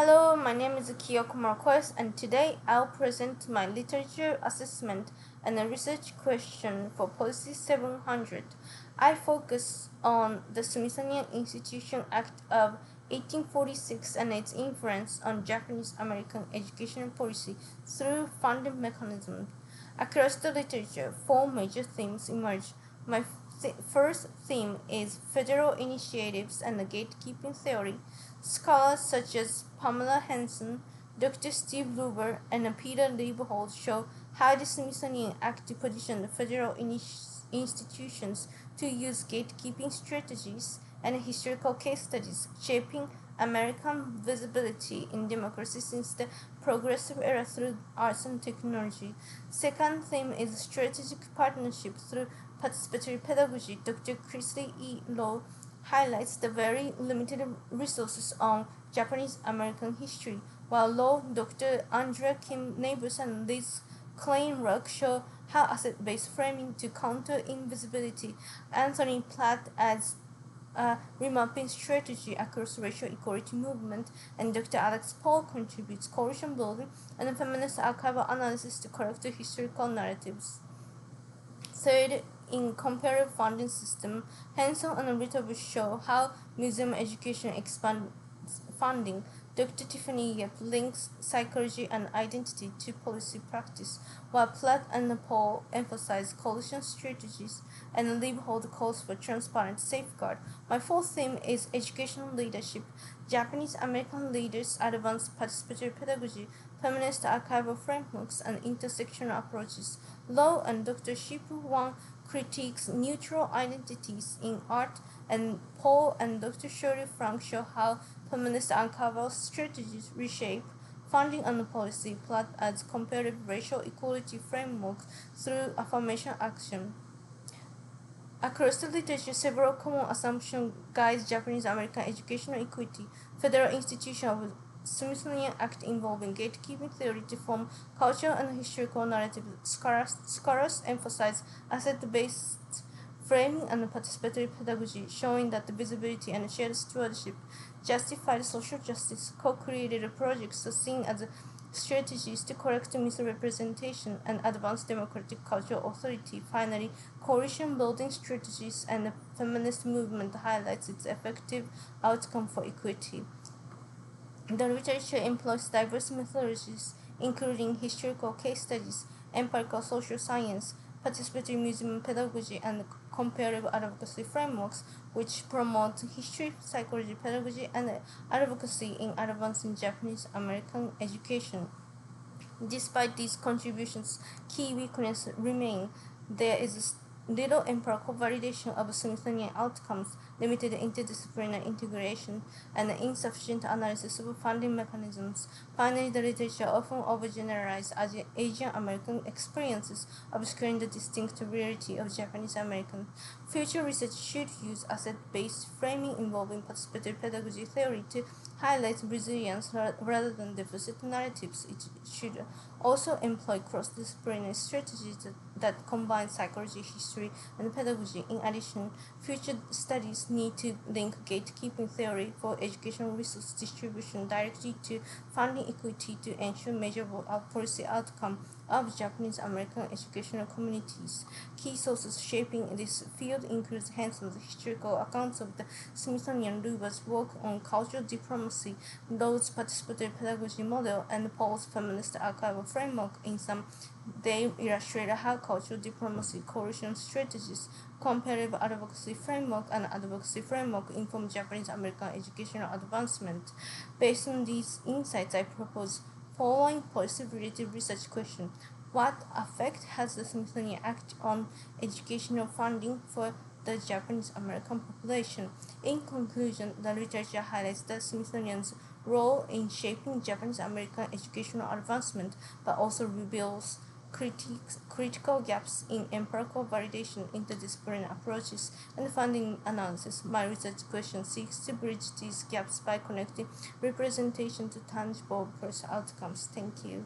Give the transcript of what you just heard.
Hello, my name is Kyoko, and today I'll present my literature assessment and a research question for Policy 700. I focus on the Smithsonian Act of 1846 and its influence on Japanese American education policy through funding mechanisms. Across the literature, four major themes emerge. My first theme is federal initiatives and the gatekeeping theory. Scholars such as Pamela Henson, Dr. Steve Luber, and Peter Leibold show how the Smithsonian Act positioned federal institutions to use gatekeeping strategies and historical case studies, shaping American visibility in democracy since the progressive era through arts and technology. Second theme is strategic partnership through participatory pedagogy. Dr. Christy E. Lowe highlights the very limited resources on Japanese American history, while Lowe, Dr. Andrea Kim Neighbors, and Liz Kleinrock show how asset-based framing to counter invisibility. Anthony Platt adds a remapping strategy across racial equality movement, and Dr. Alex Paul contributes coalition building and feminist archival analysis to correct the historical narratives. Third, in comparative funding system, Henson and Ritterbusch show how museum education expands funding. Dr. Tiffany Yep links psychology and identity to policy practice, while Platt and Paul emphasize coalition strategies, and Leibold calls for transparent safeguard. My fourth theme is educational leadership. Japanese American leaders advance participatory pedagogy, feminist archival frameworks, and intersectional approaches. Lowe and Dr. Shipu Wang critiques neutral identities in art, and Paul and Dr. Shirley Frank show how feminist archival strategies reshape funding and policy. Platt adds comparative racial equality frameworks through affirmation action. Across the literature, several common assumptions guide Japanese American educational equity. Federal institutions of Smithsonian Act involving gatekeeping theory to form cultural and historical narratives. Scholars emphasize asset-based framing and participatory pedagogy, showing that the visibility and shared stewardship justified social justice. Co-created projects are seen as strategies to correct misrepresentation and advance democratic cultural authority. Finally, coalition building strategies and the feminist movement highlights its effective outcome for equity. The literature employs diverse methodologies, including historical case studies, empirical social science, participatory museum pedagogy, and comparative advocacy frameworks, which promote history, psychology, pedagogy, and advocacy in advancing Japanese American education. Despite these contributions, key weaknesses remain. There is little empirical validation of Smithsonian outcomes, limited interdisciplinary integration, and insufficient analysis of funding mechanisms. Finally, the literature often overgeneralizes Asian American experiences, obscuring the distinct reality of Japanese Americans. Future research should use asset-based framing involving participatory pedagogy theory to highlight resilience rather than deficit narratives. It should also employ cross-disciplinary strategies that combine psychology, history, and pedagogy. In addition, future studies need to link gatekeeping theory for educational resource distribution directly to funding equity to ensure measurable policy outcome of Japanese American educational communities. Key sources shaping this field include Henson's historical accounts of the Smithsonian, Luber's work on cultural diplomacy, Lowe's participatory pedagogy model, and Paul's feminist archival framework. In sum, they illustrate how cultural diplomacy, coalition strategies, comparative advocacy framework, and advocacy framework inform Japanese American educational advancement. Based on these insights, I propose following policy-related research question. What effect has the Smithsonian Act on educational funding for the Japanese American population? In conclusion, the literature highlights the Smithsonian's role in shaping Japanese American educational advancement, but also reveals critical gaps in empirical validation, interdisciplinary approaches, and funding analysis. My research question seeks to bridge these gaps by connecting representation to tangible policy outcomes. Thank you.